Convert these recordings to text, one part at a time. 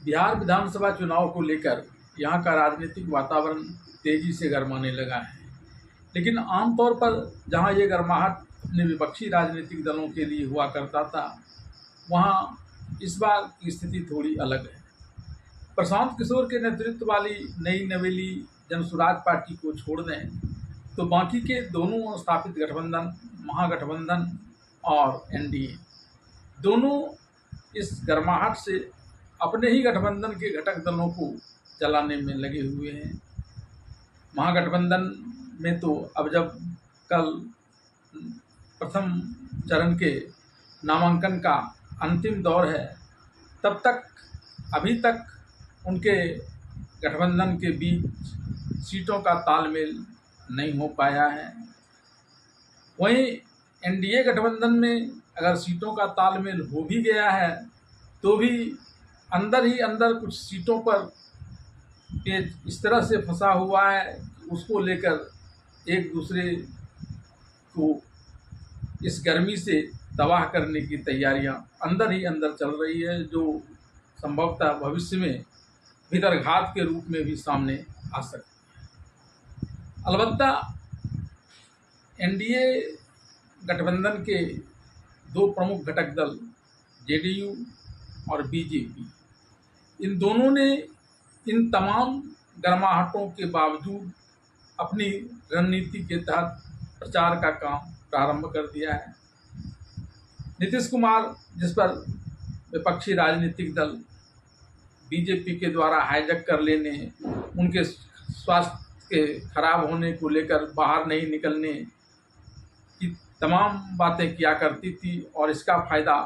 बिहार विधानसभा चुनाव को लेकर यहाँ का राजनीतिक वातावरण तेजी से गरमाने लगा है, लेकिन आमतौर पर जहाँ ये गर्माहट अपने विपक्षी राजनीतिक दलों के लिए हुआ करता था, वहाँ इस बार की स्थिति थोड़ी अलग है। प्रशांत किशोर के नेतृत्व वाली नई नवेली जनसुराज पार्टी को छोड़ दें तो बाकी के दोनों स्थापित गठबंधन, महागठबंधन और एनडीए, दोनों इस गर्माहट से अपने ही गठबंधन के घटक दलों को चलाने में लगे हुए हैं। महागठबंधन में तो अब जब कल प्रथम चरण के नामांकन का अंतिम दौर है, तब तक अभी तक उनके गठबंधन के बीच सीटों का तालमेल नहीं हो पाया है। वहीं एनडीए गठबंधन में अगर सीटों का तालमेल हो भी गया है तो भी अंदर ही अंदर कुछ सीटों पर इस तरह से फंसा हुआ है, उसको लेकर एक दूसरे को इस गर्मी से तबाह करने की तैयारियां अंदर ही अंदर चल रही है, जो संभवतः भविष्य में भीतरघात के रूप में भी सामने आ सकती है। अलबत्ता एनडीए गठबंधन के दो प्रमुख घटक दल जेडीयू और बीजेपी, इन दोनों ने इन तमाम गर्माहटों के बावजूद अपनी रणनीति के तहत प्रचार का काम प्रारंभ कर दिया है। नीतीश कुमार, जिस पर विपक्षी राजनीतिक दल बीजेपी के द्वारा हाईजैक कर लेने, उनके स्वास्थ्य के खराब होने को लेकर बाहर नहीं निकलने की तमाम बातें किया करती थी और इसका फ़ायदा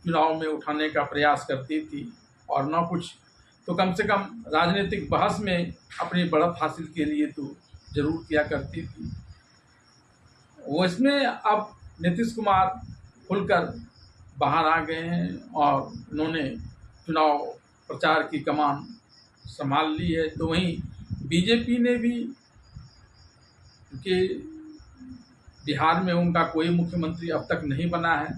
चुनाव में उठाने का प्रयास करती थी, और न कुछ तो कम से कम राजनीतिक बहस में अपनी बढ़त हासिल के लिए तो जरूर किया करती थी। वो इसमें अब नीतीश कुमार खुलकर बाहर आ गए हैं और उन्होंने चुनाव प्रचार की कमान संभाल ली है। तो वहीं बीजेपी ने भी, कि बिहार में उनका कोई मुख्यमंत्री अब तक नहीं बना है,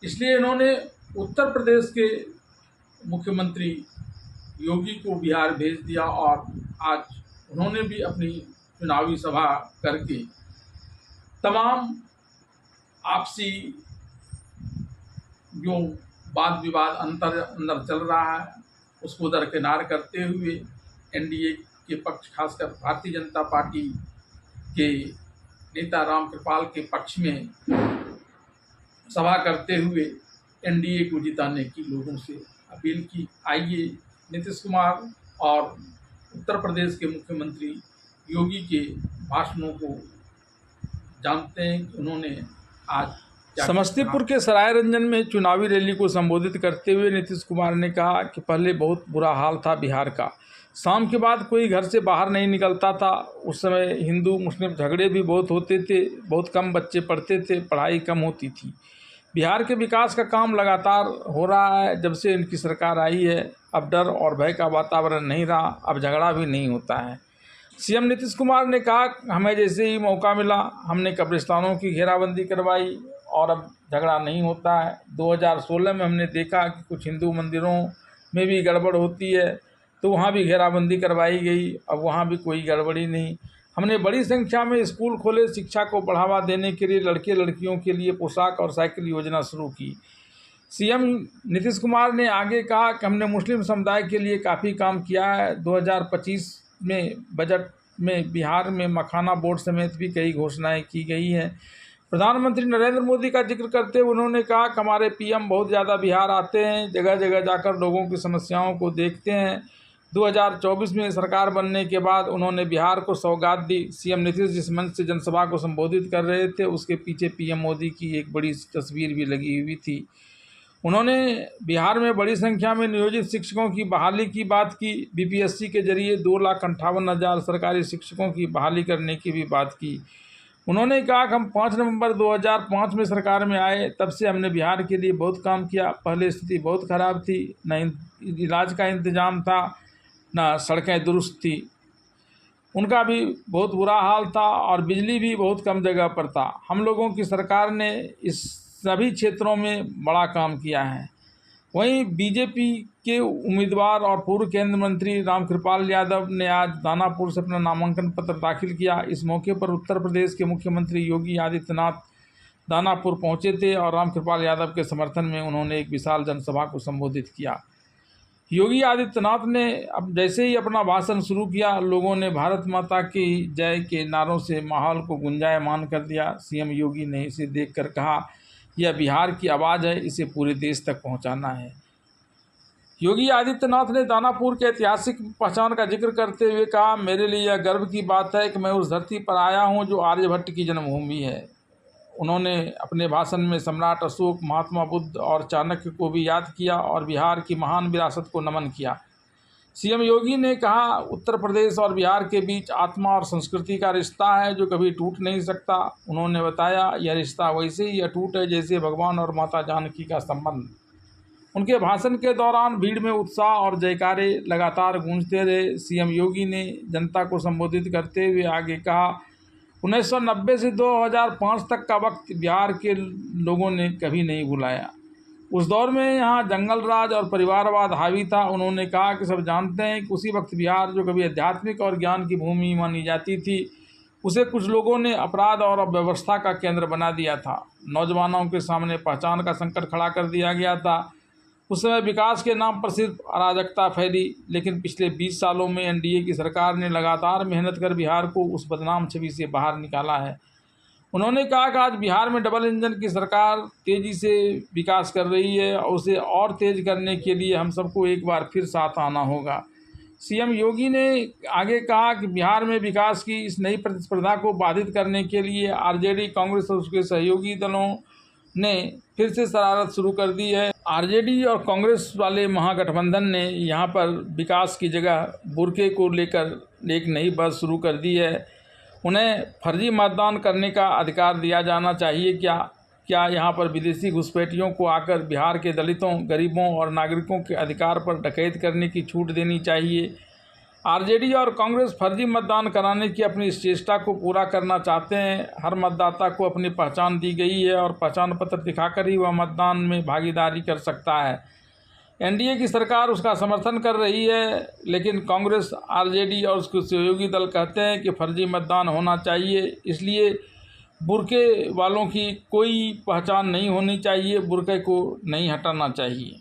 इसलिए इन्होंने उत्तर प्रदेश के मुख्यमंत्री योगी को बिहार भेज दिया और आज उन्होंने भी अपनी चुनावी सभा करके तमाम आपसी जो वाद विवाद अंदर चल रहा है उसको दरकिनार करते हुए एनडीए के पक्ष, खासकर भारतीय जनता पार्टी के नेता रामकृपाल के पक्ष में सभा करते हुए एनडीए को जिताने की लोगों से अपील की। आइए नीतीश कुमार और उत्तर प्रदेश के मुख्यमंत्री योगी के भाषणों को जानते हैं कि उन्होंने आज समस्तीपुर के सरायरंजन में चुनावी रैली को संबोधित करते हुए नीतीश कुमार ने कहा कि पहले बहुत बुरा हाल था बिहार का, शाम के बाद कोई घर से बाहर नहीं निकलता था। उस समय हिंदू मुस्लिम झगड़े भी बहुत होते थे, बहुत कम बच्चे पढ़ते थे, पढ़ाई कम होती थी। बिहार के विकास का काम लगातार हो रहा है जब से इनकी सरकार आई है। अब डर और भय का वातावरण नहीं रहा, अब झगड़ा भी नहीं होता है। सीएम नीतीश कुमार ने कहा, हमें जैसे ही मौका मिला हमने कब्रिस्तानों की घेराबंदी करवाई और अब झगड़ा नहीं होता है। 2016 में हमने देखा कि कुछ हिंदू मंदिरों में भी गड़बड़ होती है तो वहाँ भी घेराबंदी करवाई गई, अब वहाँ भी कोई गड़बड़ी नहीं। हमने बड़ी संख्या में स्कूल खोले, शिक्षा को बढ़ावा देने के लिए लड़के लड़कियों के लिए पोशाक और साइकिल योजना शुरू की। सीएम नीतीश कुमार ने आगे कहा कि हमने मुस्लिम समुदाय के लिए काफ़ी काम किया है। 2025 में बजट में बिहार में मखाना बोर्ड समेत भी कई घोषणाएं की गई हैं। प्रधानमंत्री नरेंद्र मोदी का जिक्र करते हुए उन्होंने कहा कि हमारे पीएम बहुत ज़्यादा बिहार आते हैं, जगह जगह जाकर लोगों की समस्याओं को देखते हैं। 2024 में सरकार बनने के बाद उन्होंने बिहार को सौगात दी। सीएम नीतीश जिस मंच से जनसभा को संबोधित कर रहे थे उसके पीछे पीएम मोदी की एक बड़ी तस्वीर भी लगी हुई थी। उन्होंने बिहार में बड़ी संख्या में नियोजित शिक्षकों की बहाली की बात की। बीपीएससी के जरिए 2,58,000 सरकारी शिक्षकों की बहाली करने की भी बात की। उन्होंने कहा कि हम 5 नवंबर 2005 में सरकार में आए, तब से हमने बिहार के लिए बहुत काम किया। पहले स्थिति बहुत ख़राब थी, न इलाज का इंतज़ाम था, न सड़कें दुरुस्त थी, उनका भी बहुत बुरा हाल था और बिजली भी बहुत कम जगह पर था। हम लोगों की सरकार ने इस सभी क्षेत्रों में बड़ा काम किया है। वहीं बीजेपी के उम्मीदवार और पूर्व केंद्रीय मंत्री रामकृपाल यादव ने आज दानापुर से अपना नामांकन पत्र दाखिल किया। इस मौके पर उत्तर प्रदेश के मुख्यमंत्री योगी आदित्यनाथ दानापुर पहुंचे थे और रामकृपाल यादव के समर्थन में उन्होंने एक विशाल जनसभा को संबोधित किया। योगी आदित्यनाथ ने अब जैसे ही अपना भाषण शुरू किया, लोगों ने भारत माता की जय के नारों से माहौल को गुंजायमान कर दिया। सीएम योगी ने इसे देखकर कहा, यह बिहार की आवाज़ है, इसे पूरे देश तक पहुंचाना है। योगी आदित्यनाथ ने दानापुर के ऐतिहासिक पहचान का जिक्र करते हुए कहा, मेरे लिए यह गर्व की बात है कि मैं उस धरती पर आया हूं जो आर्यभट्ट की जन्मभूमि है। उन्होंने अपने भाषण में सम्राट अशोक, महात्मा बुद्ध और चाणक्य को भी याद किया और बिहार की महान विरासत को नमन किया। सीएम योगी ने कहा, उत्तर प्रदेश और बिहार के बीच आत्मा और संस्कृति का रिश्ता है जो कभी टूट नहीं सकता। उन्होंने बताया, यह रिश्ता वैसे ही अटूट है जैसे भगवान और माता जानकी का संबंध। उनके भाषण के दौरान भीड़ में उत्साह और जयकारे लगातार गूंजते रहे। सीएम योगी ने जनता को संबोधित करते हुए आगे कहा, 1990 से 2005 तक का वक्त बिहार के लोगों ने कभी नहीं भुलाया। उस दौर में यहाँ जंगल राज और परिवारवाद हावी था। उन्होंने कहा कि सब जानते हैं कि उसी वक्त बिहार जो कभी आध्यात्मिक और ज्ञान की भूमि मानी जाती थी, उसे कुछ लोगों ने अपराध और अव्यवस्था का केंद्र बना दिया था। नौजवानों के सामने पहचान का संकट खड़ा कर दिया गया था। उस समय विकास के नाम पर सिर्फ अराजकता फैली, लेकिन पिछले 20 सालों में एनडीए की सरकार ने लगातार मेहनत कर बिहार को उस बदनाम छवि से बाहर निकाला है। उन्होंने कहा कि आज बिहार में डबल इंजन की सरकार तेज़ी से विकास कर रही है और उसे और तेज़ करने के लिए हम सबको एक बार फिर साथ आना होगा। सीएम योगी ने आगे कहा कि बिहार में विकास की इस नई प्रतिस्पर्धा को बाधित करने के लिए आरजेडी, कांग्रेस और उसके सहयोगी दलों ने फिर से शरारत शुरू कर दी है। आरजेडी और कांग्रेस वाले महागठबंधन ने यहाँ पर विकास की जगह बुर्के को लेकर एक नई बहस शुरू कर दी है। उन्हें फर्जी मतदान करने का अधिकार दिया जाना चाहिए क्या यहाँ पर विदेशी घुसपैठियों को आकर बिहार के दलितों, गरीबों और नागरिकों के अधिकार पर डकैत करने की छूट देनी चाहिए। आरजेडी और कांग्रेस फर्जी मतदान कराने की अपनी इस चेष्टा को पूरा करना चाहते हैं। हर मतदाता को अपनी पहचान दी गई है और पहचान पत्र दिखाकर ही वह मतदान में भागीदारी कर सकता है। एनडीए की सरकार उसका समर्थन कर रही है, लेकिन कांग्रेस, आरजेडी और उसके सहयोगी दल कहते हैं कि फर्जी मतदान होना चाहिए, इसलिए बुर्के वालों की कोई पहचान नहीं होनी चाहिए, बुर्के को नहीं हटाना चाहिए।